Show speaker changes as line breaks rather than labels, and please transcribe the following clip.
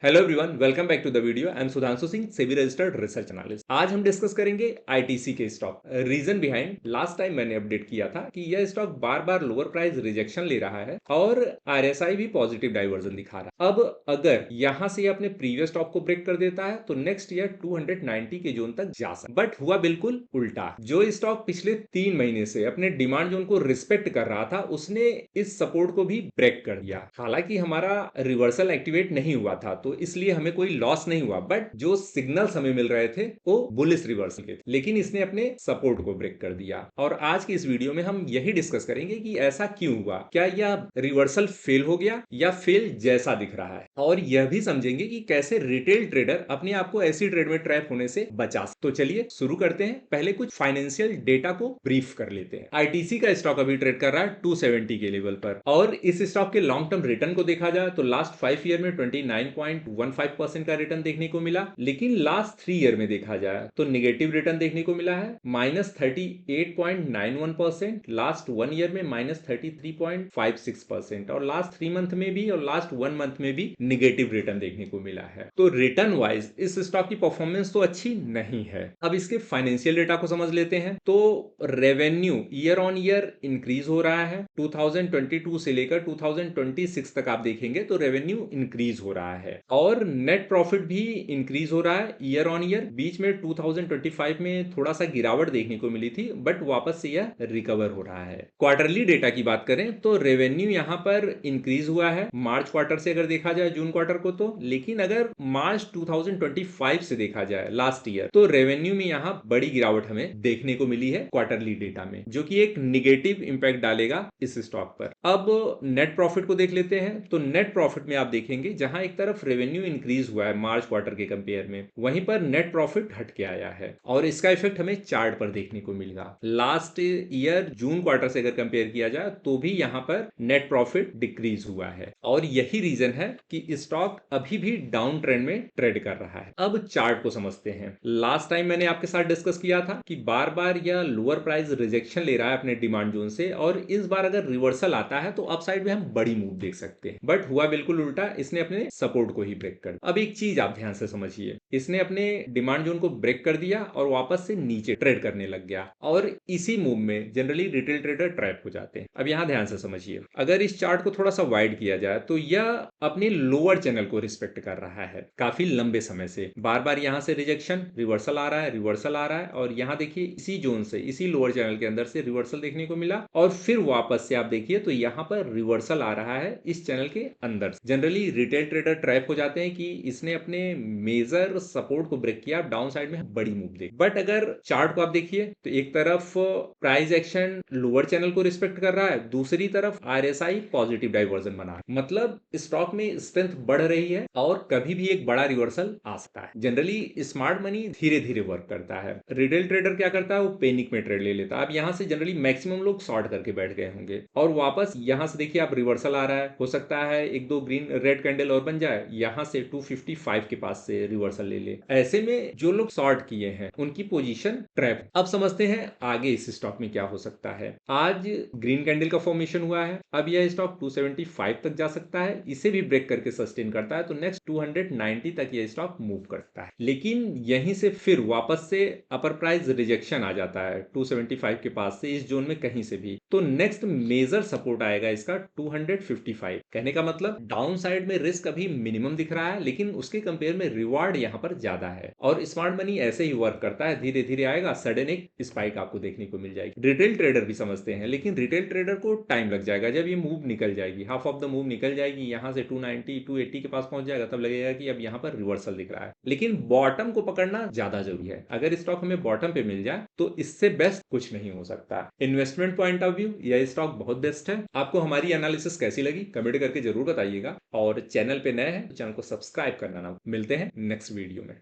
Hello everyone, welcome back to the video. I am Sudhanshu Singh, SEBI registered research analyst. आज हम discuss करेंगे आईटीसी के stock. Reason behind, last time मैंने update किया था कि यह स्टॉक बार बार लोअर प्राइस रिजेक्शन ले रहा है और आरएसआई भी पॉजिटिव डाइवर्जन दिखा रहा है। अब अगर यहां से अपने प्रीवियस टॉप को ब्रेक कर देता है तो नेक्स्ट ईयर 290 के जोन तक जा सकता, बट हुआ बिल्कुल उल्टा। जो स्टॉक पिछले 3 महीने से अपने डिमांड जोन को रिस्पेक्ट कर रहा था, उसने इस सपोर्ट को भी ब्रेक कर दिया। हालांकि हमारा रिवर्सल एक्टिवेट नहीं हुआ था, तो इसलिए हमें कोई लॉस नहीं हुआ, बट जो सिग्नल्स हमें मिल रहे थे वो बुलिश रिवर्सल के थे, लेकिन इसने अपने सपोर्ट को ब्रेक कर दिया। और आज की इस वीडियो में हम यही डिस्कस करेंगे कि ऐसा क्यों हुआ, क्या यह रिवर्सल फेल हो गया या फेल जैसा दिख रहा है, और यह भी समझेंगे कि कैसे रिटेल ट्रेडर अपने आप को ऐसी ट्रेड में ट्रैप होने से बचा सकते। तो चलिए शुरू करते हैं। पहले कुछ फाइनेंशियल डेटा को ब्रीफ कर लेते हैं। आईटीसी का स्टॉक अभी ट्रेड कर रहा है 270 के लेवल पर, और इस स्टॉक के लॉन्ग टर्म रिटर्न को देखा जाए तो लास्ट 5 ईयर में 29.15% का रिटर्न देखने को मिला, लेकिन लास्ट 3 ईयर में देखा जाए तो निगेटिव रिटर्न देखने को मिला है, -38.91%, लास्ट 1 ईयर में -33.56%, और लास्ट 3 मंथ में भी और लास्ट 1 मंथ में भी निगेटिव रिटर्न देखने को मिला है। तो रिटर्न वाइज इस स्टॉक की परफॉर्मेंस तो अच्छी नहीं है। अब इसके फाइनेंशियल डेटा को समझ लेते हैं। तो revenue year on year increase हो रहा है। 2022 से लेकर 2026 तक आप देखेंगे तो रेवेन्यू इंक्रीज हो रहा है, और नेट प्रॉफिट भी इंक्रीज हो रहा है ईयर ऑन ईयर। बीच में 2025 में थोड़ा सा गिरावट देखने को मिली थी, बट वापस से यह रिकवर हो रहा है। क्वार्टरली डेटा की बात करें तो रेवेन्यू यहां पर इंक्रीज हुआ है मार्च क्वार्टर से अगर देखा जाए जून क्वार्टर को, तो लेकिन अगर मार्च 2025 से देखा जाए लास्ट ईयर, तो रेवेन्यू में यहां बड़ी गिरावट हमें देखने को मिली है क्वार्टरली डेटा में, जो कि एक निगेटिव इंपैक्ट डालेगा इस स्टॉक पर। अब नेट प्रॉफिट को देख लेते हैं। तो नेट प्रॉफिट में आप देखेंगे जहां एक तरफ रेवेन्यू इंक्रीज हुआ है मार्च क्वार्टर के कंपेयर में, वहीं पर नेट प्रॉफिट हट के आया है, और इसका इफेक्ट हमें चार्ट पर देखने को मिलेगा। लास्ट ईयर जून क्वार्टर से अगर कंपेयर किया जाए तो भी यहां पर नेट प्रॉफिट डिक्रीज हुआ है, और यही रीजन है कि स्टॉक अभी भी डाउन ट्रेंड में ट्रेड कर रहा है। अब चार्ट को समझते हैं। लास्ट टाइम मैंने आपके साथ डिस्कस किया था कि बार बार यह लोअर प्राइस रिजेक्शन ले रहा है अपने डिमांड जोन से, और इस बार अगर रिवर्सल आता है तो अपसाइड में हम बड़ी मूव देख सकते हैं, बट हुआ बिल्कुल उल्टा। इसने अपने सपोर्ट को ही ब्रेक कर दिया। अब एक चीज आप ध्यान से समझिए, इसने अपने डिमांड जोन को ब्रेक कर दिया और वापस से नीचे ट्रेड करने लग गया, और इसी मूव में जनरली रिटेल ट्रेडर ट्रैप हो जाते हैं। अब यहां ध्यान से समझिए, अगर इस चार्ट को थोड़ा सा वाइड किया जाए तो यह अपने लोअर चैनल को रिस्पेक्ट कर रहा है काफी लंबे समय से। बार बार यहां से रिजेक्शन, रिवर्सल आ रहा है, रिवर्सल आ रहा है, और यहां देखिए इसी जोन से, इसी लोअर चैनल के अंदर से रिवर्सल देखने को मिला, और फिर वापस से आप देखिए तो यहां पर रिवर्सल आ रहा है इस चैनल के अंदर। जनरली रिटेल ट्रेडर ट्रैप हो जाते हैं कि इसने अपने मेजर सपोर्ट को ब्रेक किया, डाउन साइड में बड़ी मूव देख। बट अगर चार्ट को आप देखिए तो एक तरफ प्राइस एक्शन लोअर चैनल को रिस्पेक्ट कर रहा है, दूसरी तरफ आरएसआई पॉजिटिव डाइवर्जन बना है, मतलब स्टॉक में स्ट्रेंथ बढ़ रही है और कभी भी एक बड़ा रिवर्सल आ सकता है। जनरली स्मार्ट मनी धीरे धीरे वर्क करता है। रिटेल ट्रेडर क्या करता है, वो पैनिक में ट्रेड ले लेता है। अब यहां से जनरली मैक्सिमम लोग शॉर्ट करके बैठ गए होंगे, और वापस यहां से देखिए आप रिवर्सल आ रहा है, हो सकता है एक दो ग्रीन रेड कैंडल और बन जाए, यहां से 255 के पास से रिवर्सल ले ले। ऐसे में जो लोग शॉर्ट किए हैं उनकी पोजीशन ट्रैप। अब समझते हैं आगे इस स्टॉक में क्या हो सकता है। आज ग्रीन कैंडल का फॉर्मेशन हुआ है, अब यह स्टॉक 275 तक जा सकता है, इसे भी ब्रेक करके सस्टेन करता है तो नेक्स्ट 290 तक यह स्टॉक मूव करता है, लेकिन यहीं से फिर वापस से अपर प्राइस रिजेक्शन आ जाता है 275 के पास से, इस जोन में कहीं से भी, तो नेक्स्ट मेजर सपोर्ट आएगा इसका 255। कहने का मतलब डाउन साइड में रिस्क अभी मिनिमम दिख रहा है, लेकिन उसके कंपेयर में रिवार्ड यहां पर ज्यादा है, और स्मार्ट मनी ऐसे ही वर्क करता है, धीरे धीरे आएगा, सडन एक स्पाइक आपको देखने को मिल जाएगी। रिटेल ट्रेडर भी समझते हैं, लेकिन रिटेल ट्रेडर को टाइम लग जाएगा। जब ये मूव निकल जाएगी, हाफ ऑफ द मूव निकल जाएगी, यहां से 290 280 के पास पहुंच जाएगा, तब लगेगा कि अब यहां पर रिवर्सल दिख रहा है। लेकिन बॉटम को पकड़ना ज्यादा जरूरी है। अगर स्टॉक हमें बॉटम पे मिल जाए तो इससे बेस्ट कुछ नहीं हो सकता। इन्वेस्टमेंट पॉइंट ऑफ व्यू यह स्टॉक बहुत बेस्ट है। आपको हमारी एनालिसिस कैसी लगी कमेंट करके जरूर बताइएगा, और चैनल पे नए हैं तो चैनल को सब्सक्राइब करना ना। मिलते हैं नेक्स्ट वीडियो में।